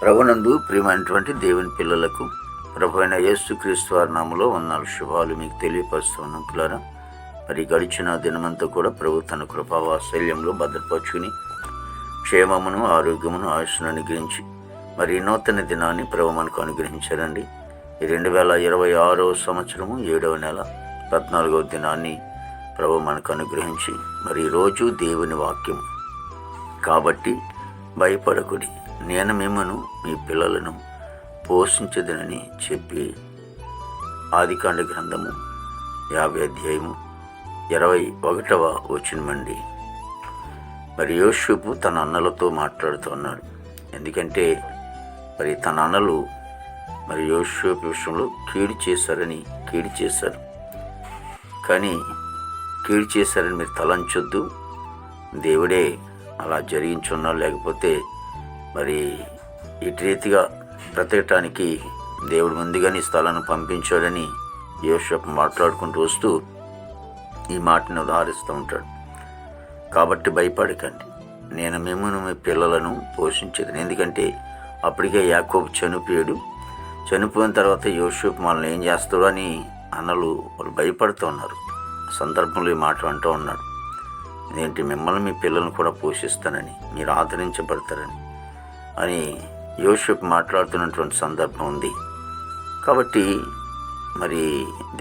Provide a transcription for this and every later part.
ప్రభునందు ప్రియమైనటువంటి దేవుని పిల్లలకు ప్రభు అయిన యేసుక్రీస్తు వారి నామములో వందనాలు శుభాలు మీకు తెలియపరుస్తున్నాం పిల్లరా. మరి గడిచిన దినమంతా కూడా ప్రభు తన కృపావాత్సల్యంలో భద్రపరుచుకుని క్షేమమును ఆరోగ్యమును ఆయుష్ను అనుగ్రహించి మరి నూతన దినాన్ని ప్రభు మనకు అనుగ్రహించారండి. ఈ 2026 సంవత్సరము 7వ నెల 14వ దినాన్ని ప్రభు మనకు అనుగ్రహించి మరి రోజు దేవుని వాక్యం కాబట్టి భయపడకుడి, నేను మిమ్మను మీ పిల్లలను పోషించదనని చెప్పి ఆదికాండ గ్రంథము 50 అధ్యాయము 21వ వచనమండి. మరి యోసేపు తన అన్నలతో మాట్లాడుతూ ఉన్నాడు. ఎందుకంటే మరి తన అన్నలు మరి యోసేపు విషయంలో కీడు చేశారు. కానీ కీడు చేశారని మీరు తలంచొద్దు, దేవుడే అలా జరిగించున్నాడు. లేకపోతే మరి ఇటు రీతిగా బ్రతకటానికి దేవుడు ముందుగానే స్థలాన్ని పంపించాడని యోసేపు మాట్లాడుకుంటూ వస్తూ ఈ మాటను ఉదాహరిస్తూ ఉంటాడు. కాబట్టి భయపడకండి, నేను మిమ్మల్ని మీ పిల్లలను పోషించేది. ఎందుకంటే అప్పటికే యాకోబు చనిపోయిన తర్వాత యోసేపు మనల్ని ఏం చేస్తాడో అని అన్నలు వాళ్ళు భయపడుతూ ఉన్నారు. సందర్భంలో ఈ మాట అంటూ ఉన్నాడు, ఏంటి మిమ్మల్ని మీ పిల్లలను కూడా పోషిస్తానని, మీరు ఆదరించబడతారని అని యోసేపు మాట్లాడుతున్నటువంటి సందర్భం ఉంది. కాబట్టి మరి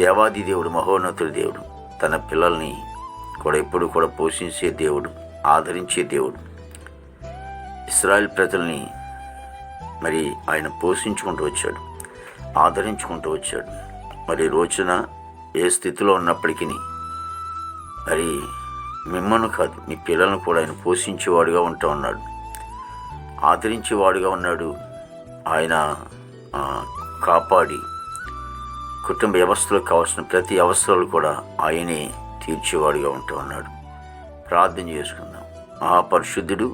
దేవాది దేవుడు, మహోన్నతుడి దేవుడు తన పిల్లల్ని కూడా ఎప్పుడు కూడా పోషించే దేవుడు, ఆదరించే దేవుడు. ఇశ్రాయేల్ ప్రజల్ని మరి ఆయన పోషించుకుంటూ వచ్చాడు, ఆదరించుకుంటూ వచ్చాడు. మరి రోజున ఏ స్థితిలో ఉన్నప్పటికీ మరి మిమ్మల్ని కాదు మీ పిల్లలను కూడా ఆయన పోషించేవాడుగా ఉంటూ ఉన్నాడు, ఆదరించేవాడుగా ఉన్నాడు. ఆయన కాపాడి కుటుంబ వ్యవస్థలో కావాల్సిన ప్రతి అవసరాలు కూడా ఆయనే తీర్చేవాడుగా ఉంటూ ఉన్నాడు. ప్రార్థన చేసుకుందాం. మహాపరిశుద్ధుడు,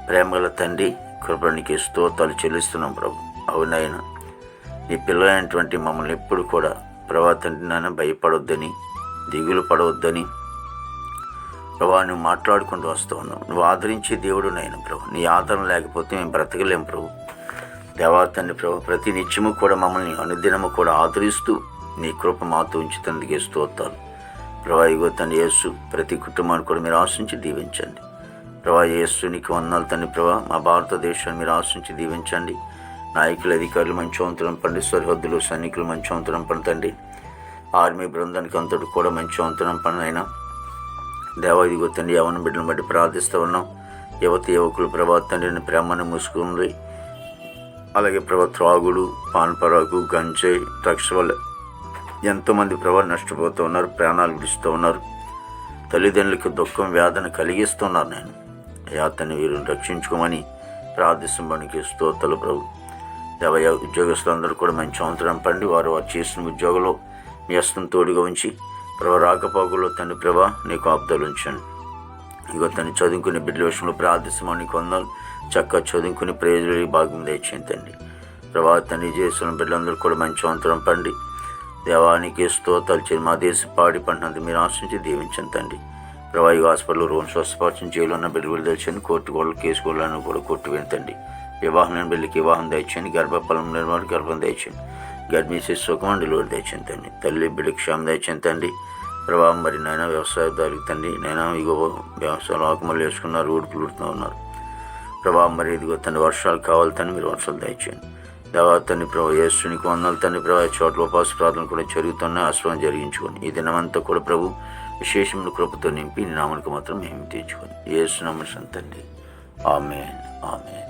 ప్రేమగల తండ్రి, కృపణికి స్తోత్రాలు చెల్లిస్తున్నాం ప్రభు. అవునైనా నీ పిల్లలైనటువంటి మమ్మల్ని ఎప్పుడు కూడా ప్రభా తండ్రి నాన్న భయపడొద్దని, దిగులు పడవద్దని ప్రభా నువ్వు మాట్లాడుకుంటూ వస్తూ ఉన్నావు. నువ్వు ఆదరించే దేవుడు నాయన ప్రభు. నీ ఆదరణ లేకపోతే మేము బ్రతకలేం ప్రభు. దేవా తండ్రి ప్రభు, ప్రతి నిత్యము కూడా మమ్మల్ని అనుదినము కూడా ఆదరిస్తూ నీ కృప మాతో ఉంచుతందుకే స్తోత్రాలు ప్రభా. ఇగో తండ్రి యేసు ప్రతి కుటుంబాన్ని కూడా మీరు ఆశించి దీవించండి ప్రభా. యేసు నీకు వందనాలు తండ్రి ప్రభా. మా భారతదేశాన్ని మీరు ఆశించి దీవించండి. నాయకులు, అధికారులు మంచి వంతులం పండి, సరిహద్దులు సైనికులు మంచి వంతులం పండి, ఆర్మీ బృందానికి అంతటి కూడా మంచి వంతులం పని అయినా దేవా ఇదిగో తండ్రి యవన బిడ్డలను బట్టి ప్రార్థిస్తూ ఉన్నాం. యువకులు ప్రభా తండ్రిని ప్రేమను మూసుకుంది. అలాగే ప్రభా త్రాగుడు, పాన్పరాగు, గంజాయి, డ్రగ్స్ వల్ల ఎంతోమంది ప్రభా నష్టపోతూ ఉన్నారు, ప్రాణాలు విడుస్తూ ఉన్నారు. తల్లిదండ్రులకు దుఃఖం, వేదన కలిగిస్తున్నారు. నేను యాతని వీరిని రక్షించుకోమని ప్రార్థిస్తానికి స్తోత్రాలు ప్రభు. దేవయ ఉద్యోగస్తులందరూ కూడా మంచి అవసరం పండి వారు చేసిన ఉద్యోగంలో మీ హస్తం తోడుగా ఉంచి ప్రభా రాకపోకల్లో తండ్రి ప్రభా నీకు ఆపుదలు ఉంచండి. ఇగో తను చదువుకునే బిడ్డల విషయంలో ప్రార్థిస్తామని కొందరు చక్కగా చదువుకుని ప్రయోజనాలు భాగ్యం తెచ్చిందండి ప్రభా. తండ్రి చేసిన బిడ్డలందరూ కూడా మంచి అవసరం పండి దేవానికి స్తోత్రాలు చేయండి. మా దేశ పాడి పంటంతా మీరు ఆశించి దీవించండి తండ్రి ప్రభా. ఈ హాస్పిటల్లో రోజు స్వస్థపరచని జైలు ఉన్న బిడ్డలు తెచ్చండి. కోర్టు గోడలు, కేసు గోడలను కూడా కొట్టు వినండి. వివాహం లేని బిడ్డలకి వివాహం తెచ్చండి. గర్భఫలం లేని వారికి గర్భం తెచ్చండి. గర్భిణీ శిశు సుఖం డెలివరీ తెచ్చండి తండ్రి. తల్లి బిడ్డకి క్షేమం తెచ్చండి తండ్రి ప్రభా. మరి నైనా వ్యవసాయదారులకి తండ్రి నైనా ఇగో వ్యవసాయం ఆకుమలు వేసుకున్నారు, ఊడుపులు ఉడుతూ ఉన్నారు ప్రభా. మరి ఇదిగో తండ్రి వర్షాలు కావాలి తండ్రి, మీరు వర్షాలు తెచ్చండి దేవా తండ్రి ప్రభా. యేసునికి వందనాలు తండ్రి ప్రభా. చోట్ల ఉపాస ప్రార్థనలు కూడా జరుగుతున్నాయి, ఆశ్రమం జరిగించుకొని ఈ దినమంతా కూడా ప్రభు విశేషమైన కృపతో నింపి నీ నామనికి మాత్రం మేము తీర్చుకొని యేసు నామమున తండ్రి. ఆమేన్, ఆమేన్.